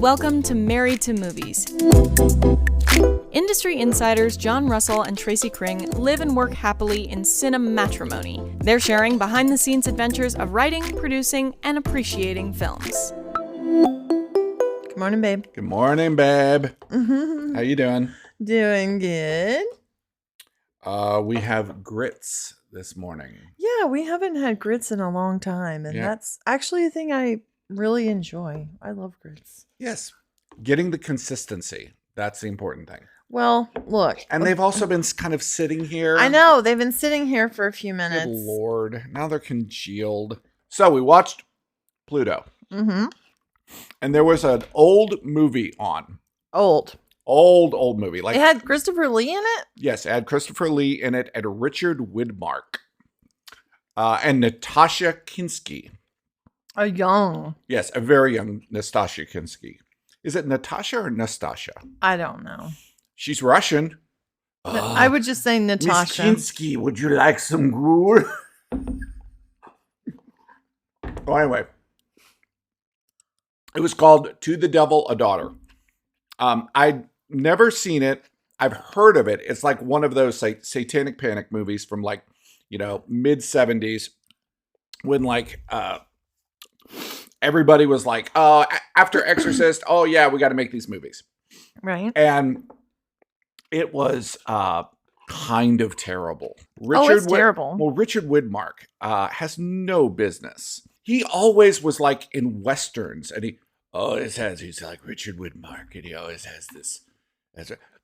Welcome to Married to Movies. Industry insiders John Russell and Tracy Kring live and work happily in cinematrimony. They're sharing behind-the-scenes adventures of writing, producing, and appreciating films. Good morning, babe. Good morning, babe. How you doing? Doing good. We have grits this morning. Yeah, we haven't had grits in a long time, and that's actually a thing I really enjoy. I love grits. Yes. Getting the consistency. That's the important thing. Well, look. And they've also been kind of sitting here. I know. They've been sitting here for a few minutes. Good Lord. Now they're congealed. So we watched Pluto. Mm-hmm. And there was an old movie on. Old movie. Like it had Christopher Lee in it? Yes, it had Christopher Lee in it and Richard Widmark. And Natasha Kinski. A young. Yes, a very young Natasha Kinski. Is it Natasha or Nastasha? I don't know. She's Russian. I would just say Natasha. Miss Kinski, would you like some gruel? Well, anyway. It was called To the Devil, a Daughter. I'd never seen it. I've heard of it. It's like one of those satanic panic movies from like, mid 70s when like, everybody was like, after Exorcist, oh yeah, we got to make these movies. Right. And it was kind of terrible. It's terrible. Well, Richard Widmark has no business. He always was like in Westerns and he's like Richard Widmark and he always has this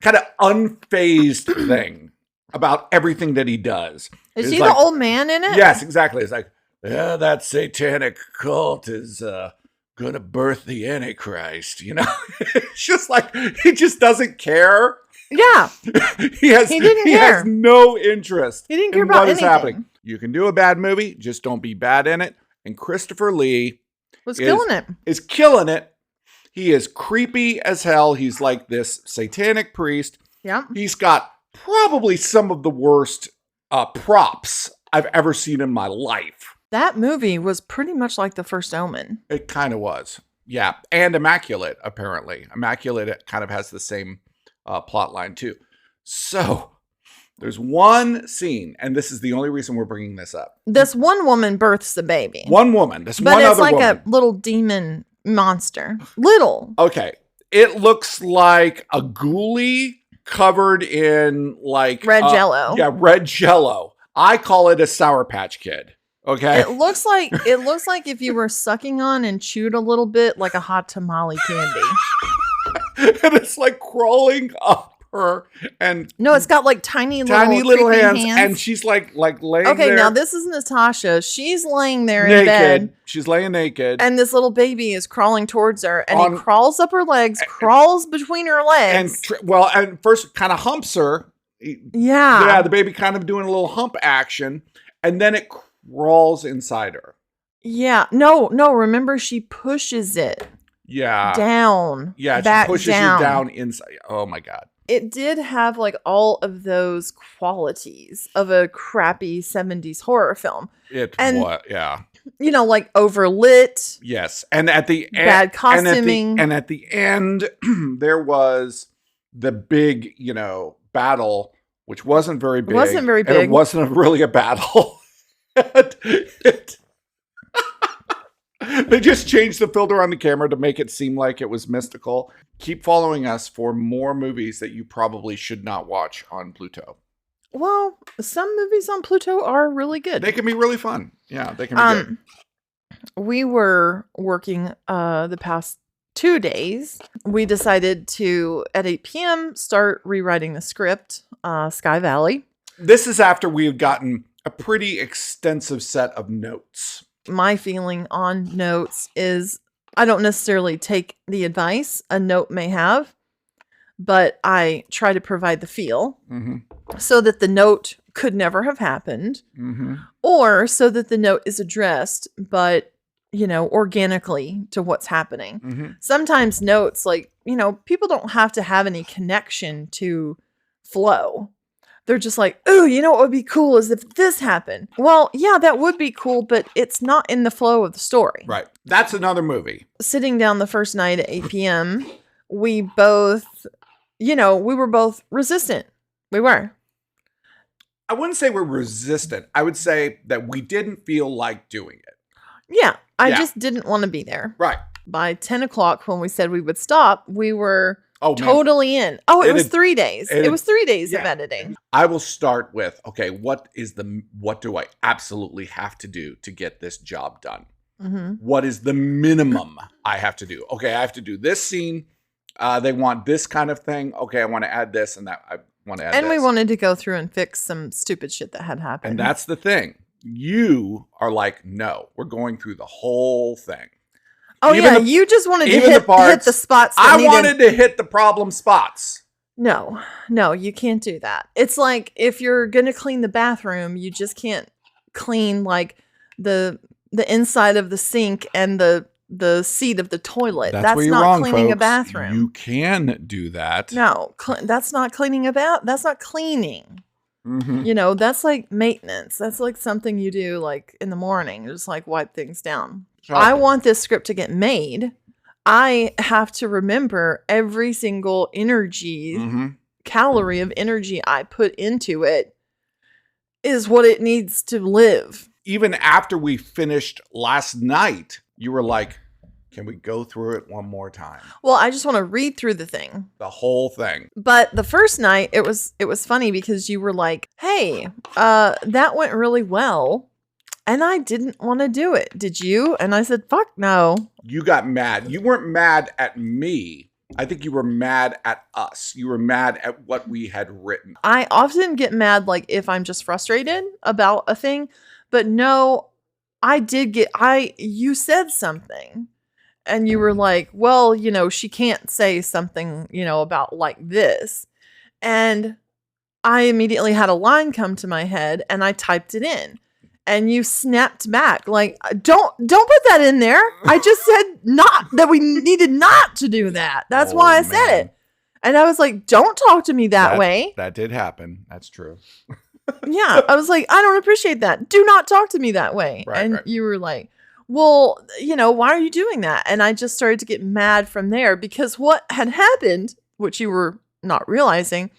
kind of unfazed thing about everything that he does. Is he like, the old man in it? Yes, exactly. It's like, yeah, that satanic cult is going to birth the Antichrist, It's just like, he just doesn't care. Yeah. He has no interest he didn't care about what is anything. happening. You can do a bad movie, just don't be bad in it. And Christopher Lee is killing it. He is creepy as hell. He's like this satanic priest. Yeah. He's got probably some of the worst props I've ever seen in my life. That movie was pretty much like The First Omen. It kind of was. Yeah. And Immaculate, apparently. Immaculate it kind of has the same plot line, too. So there's one scene, and this is the only reason we're bringing this up. This one woman births the baby. One woman. But it's like a little demon monster. Little. Okay. It looks like a ghoulie covered in like... red Jell-O. Yeah, red Jell-O. I call it a Sour Patch Kid. Okay. It looks like if you were sucking on and chewed a little bit like a hot tamale candy. And it's like crawling up her and no, it's got like tiny little hands, and she's like laying there. Okay, now this is Natasha. She's laying there naked. In bed. She's laying naked. And this little baby is crawling towards her and he crawls up her legs, crawls between her legs. And first kind of humps her. Yeah. Yeah, the baby kind of doing a little hump action and then it crawls inside her. Yeah. No, remember she pushes it. Yeah. Down. Yeah, she pushes you down inside. Oh my God. It did have like all of those qualities of a crappy 70s horror film. Yeah. Like overlit. Yes. And at the end, bad costuming. And at the end, there was the big, battle, which wasn't very big. And it wasn't really a battle. They just changed the filter on the camera to make it seem like it was mystical. Keep following us for more movies that you probably should not watch on Pluto. Well, some movies on Pluto are really good. They can be really fun. Yeah, they can be good. We were working the past 2 days. We decided to, at 8 p.m., start rewriting the script, Sky Valley. This is after we had gotten a pretty extensive set of notes. My feeling on notes is I don't necessarily take the advice a note may have, but I try to provide the feel so that the note could never have happened or so that the note is addressed, but, organically to what's happening. Sometimes notes people don't have to have any connection to flow. they're just like, oh, you know what would be cool is if this happened. Well, yeah, that would be cool, but it's not in the flow of the story. Right. That's another movie. Sitting down the first night at 8 p.m., we both, we were both resistant. We were. I wouldn't say we're resistant. I would say that we didn't feel like doing it. Yeah. I just didn't want to be there. Right. By 10 o'clock, when we said we would stop, we were totally in. Oh, it was 3 days. It was 3 days of editing. I will start with, okay, what do I absolutely have to do to get this job done? Mm-hmm. What is the minimum I have to do? Okay, I have to do this scene. They want this kind of thing. Okay, I want to add this and that. I want to add this. And we wanted to go through and fix some stupid shit that had happened. And that's the thing. You are like, no, we're going through the whole thing. Oh, even you just wanted to hit the spots. I wanted to hit the problem spots. No, you can't do that. It's like if you're going to clean the bathroom, you just can't clean like the inside of the sink and the seat of the toilet. That's not wrong, cleaning folks. A bathroom. You can do that. No, that's not cleaning that's not cleaning. Mm-hmm. That's like maintenance. That's like something you do like in the morning, just like wipe things down. Sure. I want this script to get made. I have to remember every single calorie of energy I put into it is what it needs to live. Even after we finished last night, you were like, can we go through it one more time? Well, I just want to read through the thing. The whole thing. But the first night, it was funny because you were like, hey, that went really well. And I didn't want to do it. Did you? And I said, fuck no. You got mad. You weren't mad at me. I think you were mad at us. You were mad at what we had written. I often get mad like if I'm just frustrated about a thing. But no, you said something. And you were like, well, she can't say something, about like this. And I immediately had a line come to my head and I typed it in. And you snapped back like, don't put that in there. I just said that we needed not to do that. That's why I said it. And I was like, don't talk to me that way. That did happen. That's true. Yeah. I was like, I don't appreciate that. Do not talk to me that way. Right. You were like, well, why are you doing that? And I just started to get mad from there because what had happened, which you were not realizing,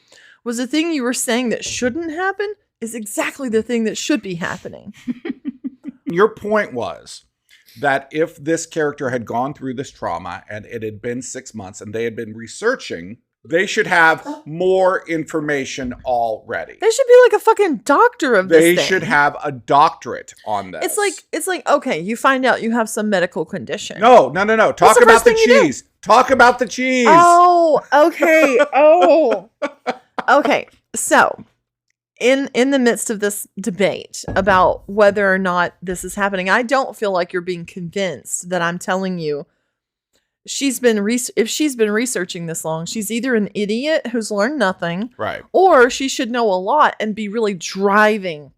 was the thing you were saying that shouldn't happen is exactly the thing that should be happening. Your point was that if this character had gone through this trauma and it had been 6 months and they had been researching, they should have more information already. They should be like a fucking doctor of this thing. They should have a doctorate on this. It's like, okay, you find out you have some medical condition. No. Talk about the cheese. Talk about the cheese. Oh, okay. Okay. So in the midst of this debate about whether or not this is happening, I don't feel like you're being convinced that I'm telling you if she's been researching this long, she's either an idiot who's learned nothing, right, or she should know a lot and be really driving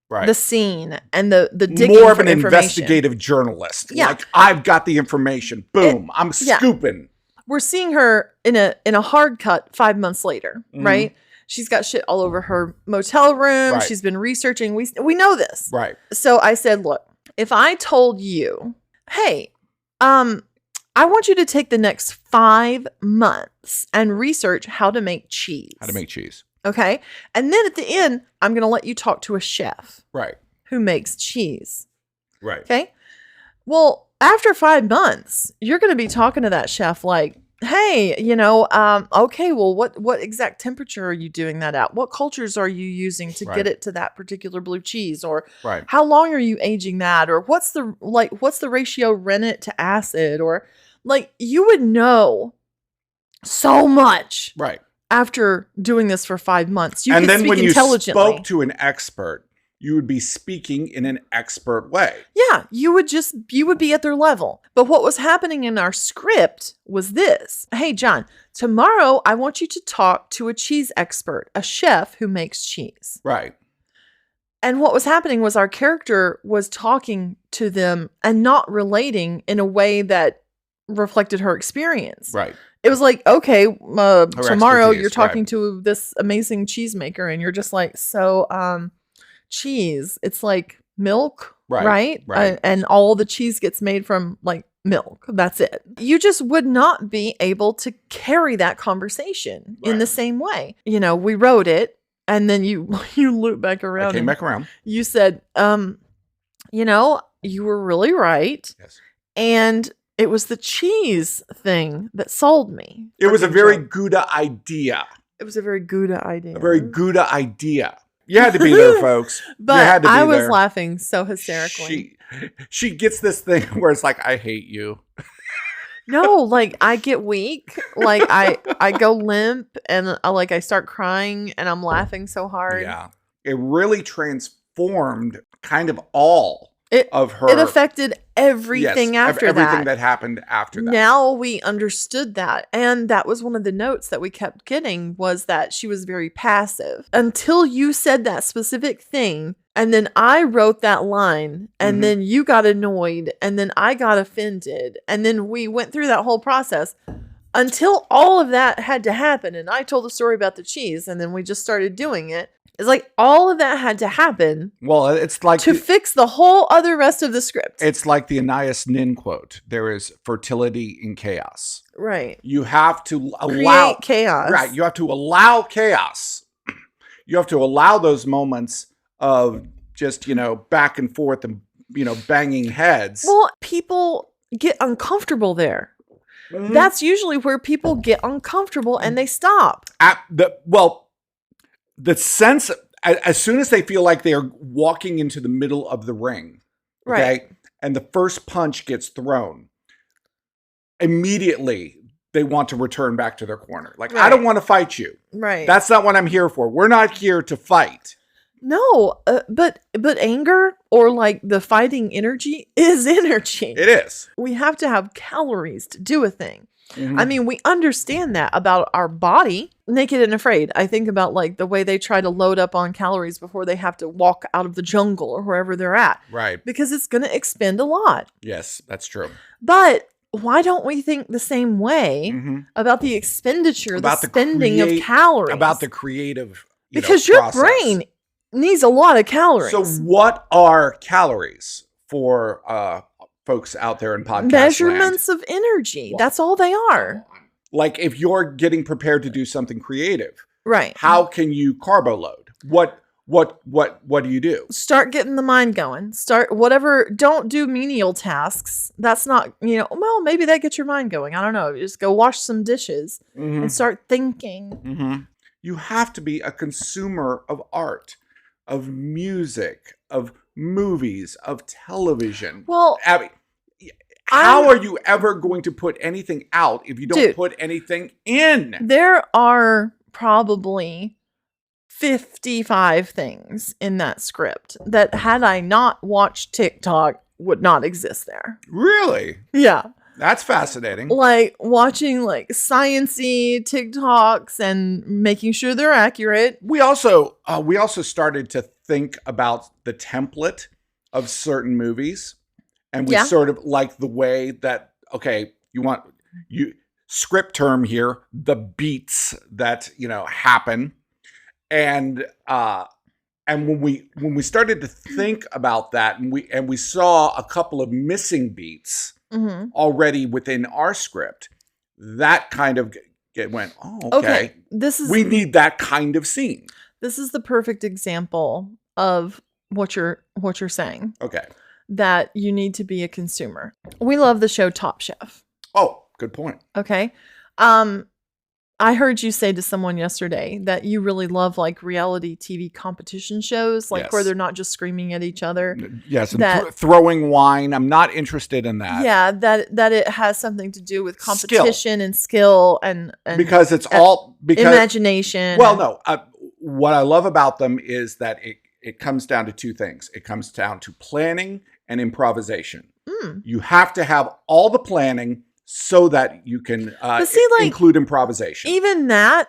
the scene and the digging more of an investigative journalist. Yeah, like I've got the information. Boom, I'm scooping. We're seeing her in a hard cut 5 months later, right? She's got shit all over her motel room. Right. She's been researching. We know this. Right. So I said, look, if I told you, hey, I want you to take the next 5 months and research how to make cheese. Okay. And then at the end, I'm going to let you talk to a chef. Right. Who makes cheese. Right. Okay. Well, after 5 months, you're going to be talking to that chef like, hey, okay, well, what exact temperature are you doing that at? What cultures are you using to get it to that particular blue cheese? Or how long are you aging that? Or what's the ratio rennet to acid? Or like you would know so much after doing this for 5 months. You and could then speak when you intelligently. spoke to an expert, you would be speaking in an expert way. Yeah, you would be at their level. But what was happening in our script was this. Hey, John, tomorrow I want you to talk to a cheese expert, a chef who makes cheese. Right. And what was happening was our character was talking to them and not relating in a way that reflected her experience. Right. It was like, okay, tomorrow expertise, you're talking right. to this amazing cheesemaker, and you're just like, so, cheese, it's like milk, right? Right. And all the cheese gets made from like milk. That's it. You just would not be able to carry that conversation in the same way. You know, we wrote it, and then you loop back around. I came back around. You said, you know, you were really right. Yes. And it was the cheese thing that sold me. It was a very Gouda idea. It was a very Gouda idea. A very Gouda idea. You had to be there, folks. But you had to be I was there. laughing so hysterically. She gets this thing where it's like, I hate you. No, like I get weak. Like I go limp, and I start crying, and I'm laughing so hard. Yeah. It really transformed kind of all of her. It affected everything after that. Everything that happened after that. Now we understood that. And that was one of the notes that we kept getting, was that she was very passive. Until you said that specific thing, and then I wrote that line, and then you got annoyed, and then I got offended, and then we went through that whole process until all of that had to happen. And I told the story about the cheese, and then we just started doing it. It's like all of that had to happen. Well, it's like to fix the whole other rest of the script. It's like the Anaïs Nin quote. There is fertility in chaos. Right. You have to allow chaos. Right. You have to allow chaos. You have to allow those moments of just, back and forth and, banging heads. Well, people get uncomfortable there. Mm-hmm. That's usually where people get uncomfortable and they stop. The sense, as soon as they feel like they are walking into the middle of the ring, okay, right, and the first punch gets thrown, immediately they want to return back to their corner. Like, right. I don't want to fight you. Right. That's not what I'm here for. We're not here to fight. No, but anger or like the fighting energy is energy. It is. We have to have calories to do a thing. Mm-hmm. I mean, we understand that about our body. Naked and Afraid, I think about like the way they try to load up on calories before they have to walk out of the jungle or wherever they're at. Right. Because it's going to expend a lot. Yes, that's true. But why don't we think the same way about the expenditure, about the spending of calories? About the creative because your brain needs a lot of calories. So what are calories for folks out there in podcast measurements land? Of energy. That's all they are. Like if you're getting prepared to do something creative, right? How can you carbo load? What do you do? Start getting the mind going. Start whatever. Don't do menial tasks. That's not, well, maybe that gets your mind going. I don't know. Just go wash some dishes and start thinking. Mm-hmm. You have to be a consumer of art, of music, of movies, of television. Well, Abby, how are you ever going to put anything out if you don't put anything in? There are probably 55 things in that script that, had I not watched TikTok, would not exist there. Really? Yeah. That's fascinating. Like watching like science-y TikToks and making sure they're accurate. We also started to think about the template of certain movies. And we sort of like the way that, okay, you script term here, the beats that, happen. And when we started to think about that and we saw a couple of missing beats already within our script, that kind of went, okay. We need that kind of scene. This is the perfect example of what you're saying. Okay. That you need to be a consumer. We love the show Top Chef. Oh, good point. Okay. I heard you say to someone yesterday that you really love like reality TV competition shows, like where they're not just screaming at each other. Yes, and throwing wine. I'm not interested in that. Yeah, that it has something to do with competition and skill and because it's imagination. Well, no. What I love about them is that it comes down to two things. It comes down to planning and improvisation. You have to have all the planning so that you can include improvisation. Even that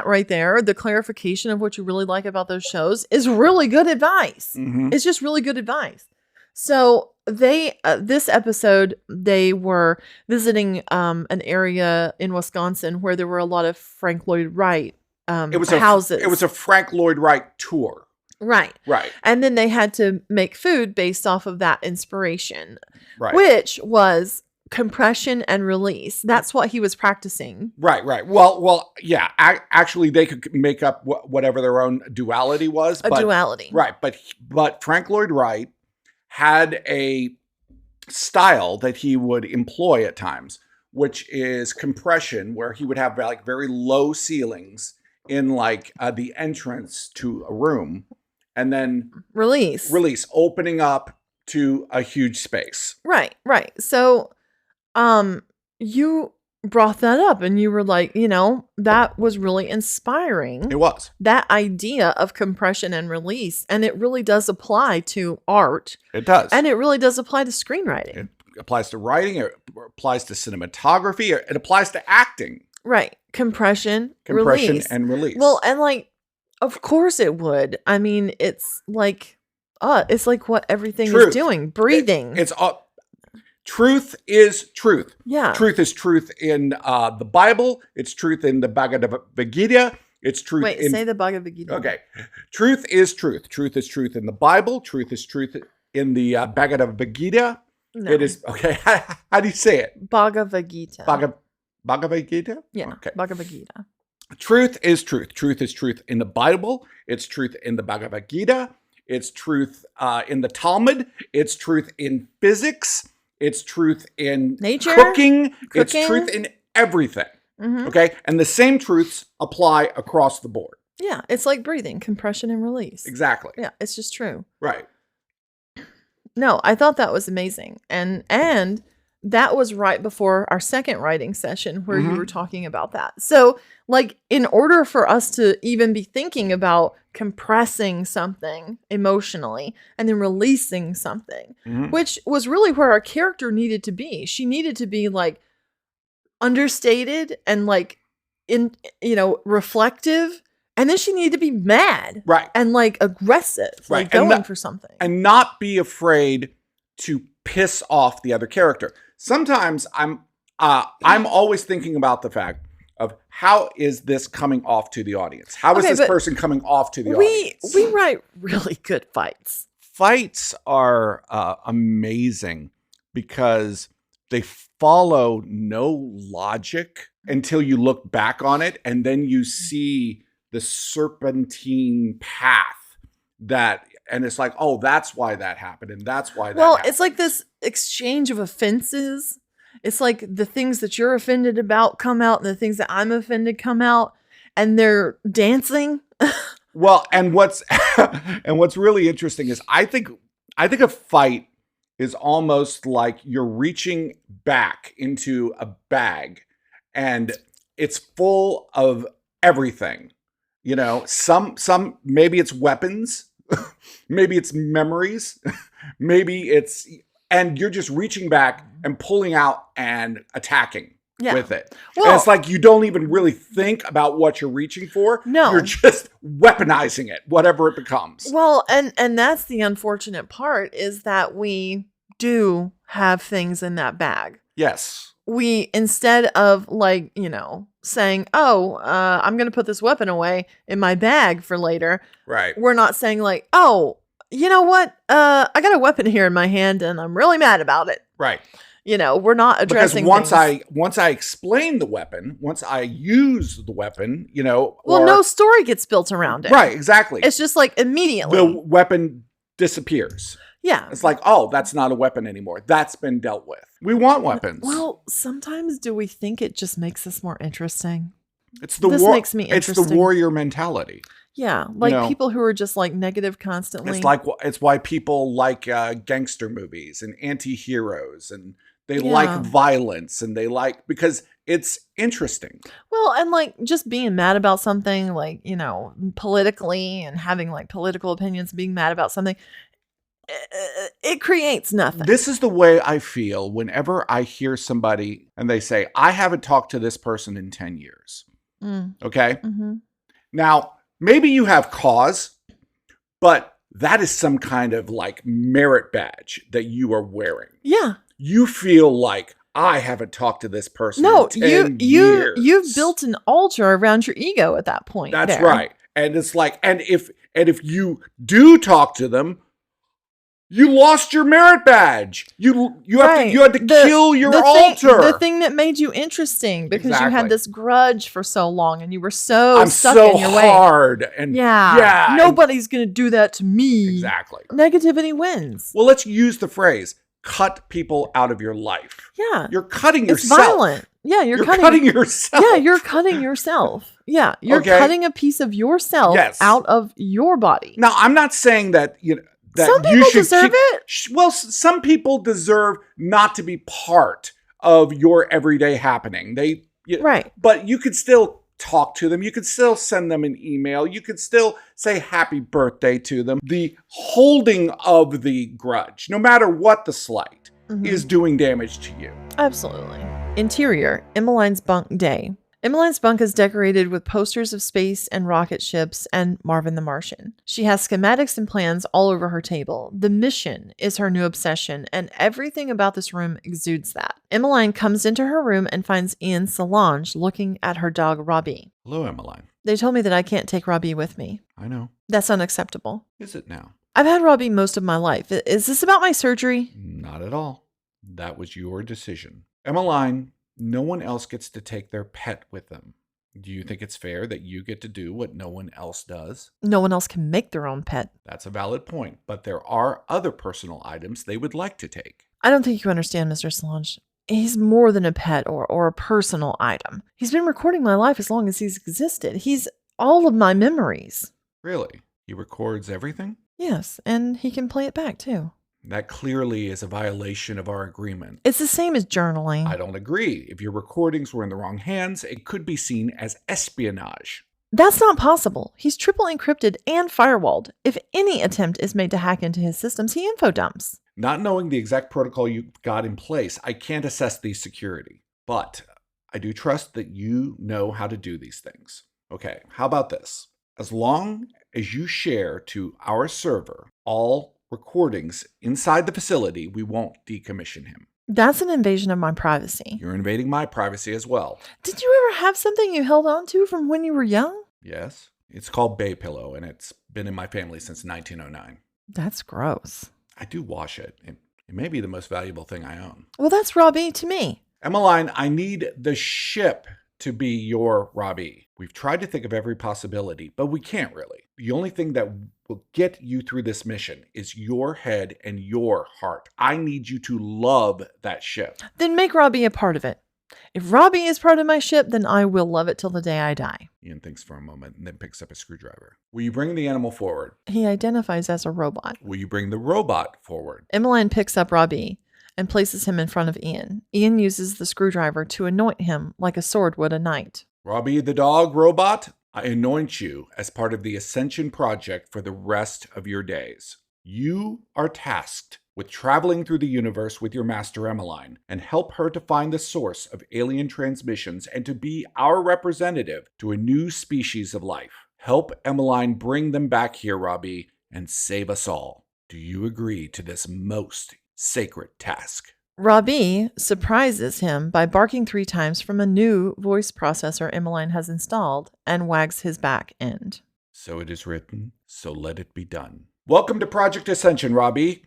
right there, the clarification of what you really like about those shows is really good advice. It's just really good advice. So this episode, they were visiting an area in Wisconsin where there were a lot of Frank Lloyd Wright houses. It was a Frank Lloyd Wright tour. Right. Right. And then they had to make food based off of that inspiration, Right. which was compression and release. That's what he was practicing. Right. Well, yeah. Actually, they could make up whatever their own duality was. Duality. Right. But Frank Lloyd Wright had a style that he would employ at times, which is compression, where he would have like very low ceilings in like the entrance to a room, and then release, opening up to a huge space. Right. So, you brought that up and you were like, that was really inspiring. It was. That idea of compression and release. And it really does apply to art. It does. And it really does apply to screenwriting. It applies to writing. It applies to cinematography. It applies to acting. Right. Compression, release. And release. Well, and like, of course it would. I mean, it's like what everything is doing. Breathing. Truth is truth. Yeah. Truth is truth in the Bible. It's truth in the Bhagavad Gita. It's truth say the Bhagavad Gita. Okay. Truth is truth. Truth is truth in the Bible. Truth is truth in the Bhagavad Gita. No. It is, okay. How do you say it? Bhagavad Gita. Bhagavad Gita? Yeah. Okay. Bhagavad Gita. Truth is truth. Truth is truth in the Bible. It's truth in the Bhagavad Gita. It's truth in the Talmud. It's truth in physics. It's truth in nature, cooking. It's truth in everything. Mm-hmm. Okay. And the same truths apply across the board. Yeah. It's like breathing, compression and release. Exactly. Yeah. It's just true. Right. No, I thought that was amazing. And that was right before our second writing session where you were talking about that. So like in order for us to even be thinking about compressing something emotionally and then releasing something, which was really where our character needed to be. She needed to be like understated and like reflective. And then she needed to be mad. Right. And like aggressive. Right. Like going for something. And not be afraid to piss off the other character. Sometimes I'm always thinking about the fact of how is this coming off to the audience? How is this person coming off to the audience? We write really good fights. Fights are amazing because they follow no logic until you look back on it, and then you see the serpentine path and it's like, oh, that's why that happened, and that's why that happened. It's like this exchange of offenses. It's like the things that you're offended about come out, and the things that I'm offended come out, and they're dancing. Well, and what's really interesting is I think a fight is almost like you're reaching back into a bag, and it's full of everything. Some maybe it's weapons, maybe it's memories, and you're just reaching back and pulling out and attacking with it. Well, and it's like you don't even really think about what you're reaching for. No. You're just weaponizing it, whatever it becomes. Well, and that's the unfortunate part is that we do have things in that bag. Yes. We, instead of like, saying, I'm going to put this weapon away in my bag for later. Right. We're not saying like, you know what? I got a weapon here in my hand and I'm really mad about it. Right. We're not addressing because once I explain the weapon, once I use the weapon, no story gets built around it. Right, exactly. It's just like immediately the weapon disappears. Yeah. It's like, oh, that's not a weapon anymore. That's been dealt with. We want weapons. Well, sometimes do we think it just makes us more interesting? This makes me interesting. It's the warrior mentality. Yeah, like people who are just like negative constantly. It's why people like gangster movies and anti-heroes, and they like violence, and they like because it's interesting. Well, and like just being mad about something, like politically, and having like political opinions, being mad about something, it creates nothing. This is the way I feel whenever I hear somebody and they say, "I haven't talked to this person in 10 years." Okay, mm-hmm. Now. Maybe you have cause, but that is some kind of like merit badge that you are wearing. Yeah. You feel like, I haven't talked to this person No, in 10 years. you've built an altar around your ego at that point. That's there. right. And it's like, and if you do talk to them, you lost your merit badge. You had to kill your altar. The thing that made you interesting because you had this grudge for so long and you were so stuck so in your way. hard and nobody's gonna do that to me. Exactly. Negativity wins. Well, let's use the phrase cut people out of your life. Yeah. You're cutting yourself. It's violent. Yeah, you're cutting yourself. Yeah, you're cutting yourself. Yeah, you're cutting a piece of yourself out of your body. Now, I'm not saying that that some people deserve it. Well, some people deserve not to be part of your everyday happening. Right. But you could still talk to them. You could still send them an email. You could still say happy birthday to them. The holding of the grudge, no matter what the slight, is doing damage to you. Absolutely. Interior, Emmeline's bunk day. Emmeline's bunk is decorated with posters of space and rocket ships and Marvin the Martian. She has schematics and plans all over her table. The mission is her new obsession, and everything about this room exudes that. Emmeline comes into her room and finds Ian Solange looking at her dog, Robbie. Hello, Emmeline. They told me that I can't take Robbie with me. I know. That's unacceptable. Is it now? I've had Robbie most of my life. Is this about my surgery? Not at all. That was your decision. Emmeline, no one else gets to take their pet with them. Do you think it's fair that you get to do what no one else does? No one else can make their own pet. That's a valid point, but there are other personal items they would like to take. I don't think you understand, Mr. Solange. He's more than a pet or a personal item. He's been recording my life as long as he's existed. He's all of my memories. Really? He records everything? Yes, and he can play it back too. That clearly is a violation of our agreement. It's the same as journaling. I don't agree. If your recordings were in the wrong hands, it could be seen as espionage. That's not possible. He's triple encrypted and firewalled. If any attempt is made to hack into his systems, he info dumps. Not knowing the exact protocol you've got in place, I can't assess the security. But I do trust that you know how to do these things. Okay, how about this? As long as you share to our server all recordings inside the facility, we won't decommission him. That's an invasion of my privacy. You're invading my privacy as well. Did you ever have something you held on to from when you were young? Yes. It's called Bay Pillow, and it's been in my family since 1909. That's gross. I do wash it. It may be the most valuable thing I own. Well, that's Robbie to me. Emmeline, I need the ship to be your Robbie. We've tried to think of every possibility, but we can't really. The only thing that will get you through this mission is your head and your heart. I need you to love that ship. Then make Robbie a part of it. If Robbie is part of my ship, then I will love it till the day I die. Ian thinks for a moment and then picks up a screwdriver. Will you bring the animal forward? He identifies as a robot. Will you bring the robot forward? Emmeline picks up Robbie and places him in front of Ian. Ian uses the screwdriver to anoint him like a sword would a knight. Robbie the dog robot, I anoint you as part of the Ascension Project for the rest of your days. You are tasked with traveling through the universe with your master Emmeline and help her to find the source of alien transmissions and to be our representative to a new species of life. Help Emmeline bring them back here, Robbie, and save us all. Do you agree to this most sacred task? Robbie surprises him by barking 3 times from a new voice processor Emmeline has installed and wags his back end. So it is written, so let it be done. Welcome to Project Ascension, Robbie.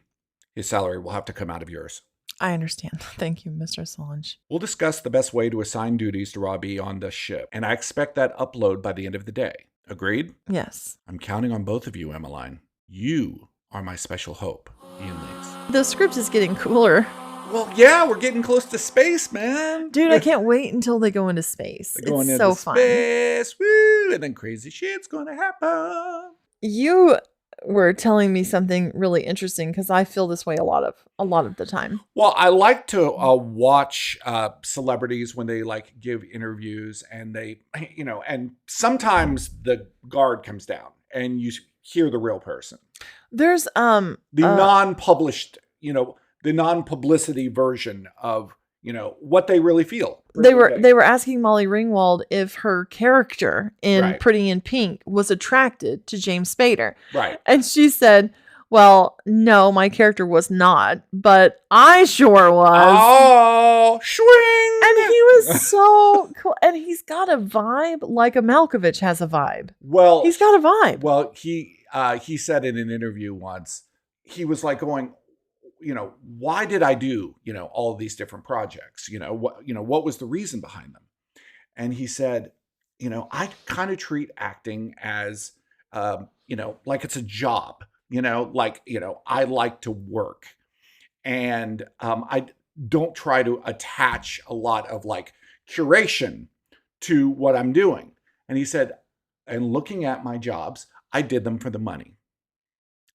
His salary will have to come out of yours. I understand. Thank you, Mr. Solange. We'll discuss the best way to assign duties to Robbie on the ship, and I expect that upload by the end of the day. Agreed? Yes. I'm counting on both of you, Emmeline. You are my special hope. Ian leaves. The script is getting cooler. Well, yeah, we're getting close to space, man. Dude, I can't wait until they go into space. They're going it's into so fun. Space, woo, and then crazy shit's going to happen. You were telling me something really interesting because I feel this way a lot of the time. Well, I like to watch celebrities when they like give interviews and they, and sometimes the guard comes down and you hear the real person. There's the non-published, the non-publicity version of what they really feel. They were asking Molly Ringwald if her character in Right. Pretty in Pink was attracted to James Spader. Right. And she said, well, no, my character was not, but I sure was. Oh, swing! And he was so cool. And he's got a vibe like a Malkovich has a vibe. Well, He's got a vibe. Well, he said in an interview once, he was like going, why did I do, all of these different projects? What was the reason behind them? And he said, I kind of treat acting as, like it's a job, I like to work. And I don't try to attach a lot of like curation to what I'm doing. And he said, and looking at my jobs, I did them for the money.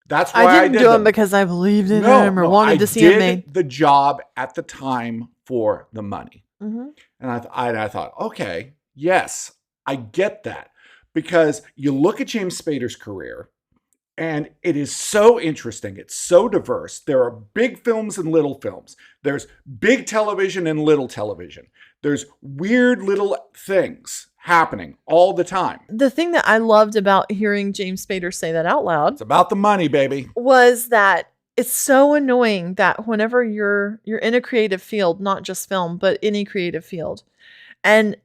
That's why I didn't do them because I believed in him or wanted to see him made. I did the job at the time for the money. Mm-hmm. And I thought, okay, yes, I get that. Because you look at James Spader's career, and it is so interesting. It's so diverse. There are big films and little films. There's big television and little television. There's weird little things happening all the time. The thing that I loved about hearing James Spader say that out loud, It's about the money, baby. was that it's so annoying that whenever you're in a creative field, not just film, but any creative field, and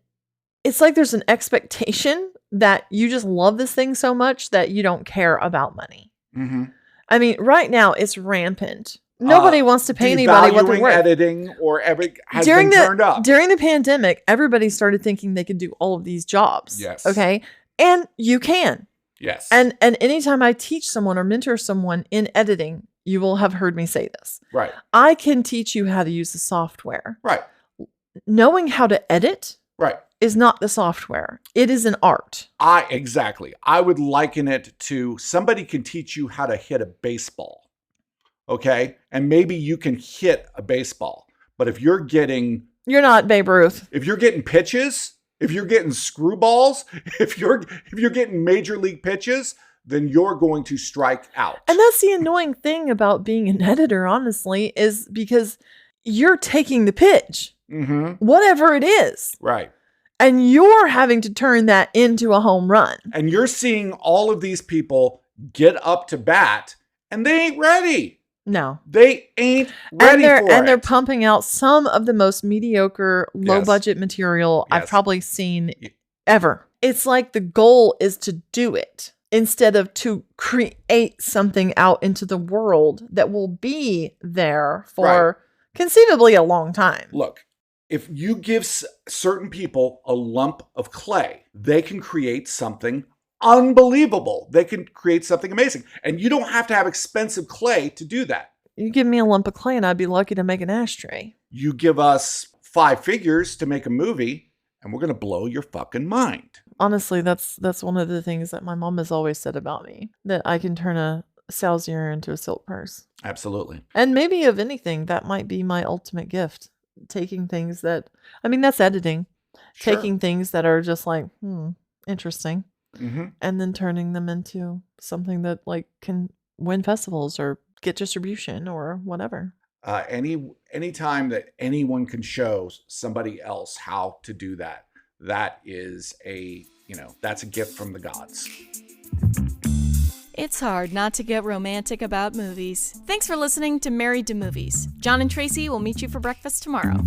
it's like there's an expectation that you just love this thing so much that you don't care about money. Mm-hmm. I mean, right now it's rampant. Nobody wants to pay anybody what they're Devaluing worth. editing or has been turned up. During the pandemic, everybody started thinking they could do all of these jobs. Yes. Okay. And you can. Yes. And anytime I teach someone or mentor someone in editing, you will have heard me say this. Right. I can teach you how to use the software. Right. Knowing how to edit Right. is not the software. It is an art. Exactly. I would liken it to somebody can teach you how to hit a baseball. Okay. And maybe you can hit a baseball, but if you're not Babe Ruth. If you're getting pitches, if you're getting screwballs, if you're getting major league pitches, then you're going to strike out. And that's the annoying thing about being an editor, honestly, is because you're taking the pitch, whatever it is. Right. And you're having to turn that into a home run. And you're seeing all of these people get up to bat and they ain't ready. No. They ain't ready for it. And they're pumping out some of the most mediocre, low-budget material I've probably seen ever. It's like the goal is to do it instead of to create something out into the world that will be there for conceivably a long time. Look, if you give certain people a lump of clay, they can create something unbelievable. They can create something amazing. And you don't have to have expensive clay to do that. You give me a lump of clay and I'd be lucky to make an ashtray. You give us 5 figures to make a movie and we're going to blow your fucking mind. Honestly, that's one of the things that my mom has always said about me, that I can turn a sow's ear into a silk purse. Absolutely. And maybe of anything, that might be my ultimate gift. Taking things that, that's editing. Sure. Taking things that are just like, interesting. Mm-hmm. And then turning them into something that like can win festivals or get distribution or whatever. Any time that anyone can show somebody else how to do that, that is that's a gift from the gods. It's hard not to get romantic about movies. Thanks for listening to Married to Movies. Jon and Tracy will meet you for breakfast tomorrow.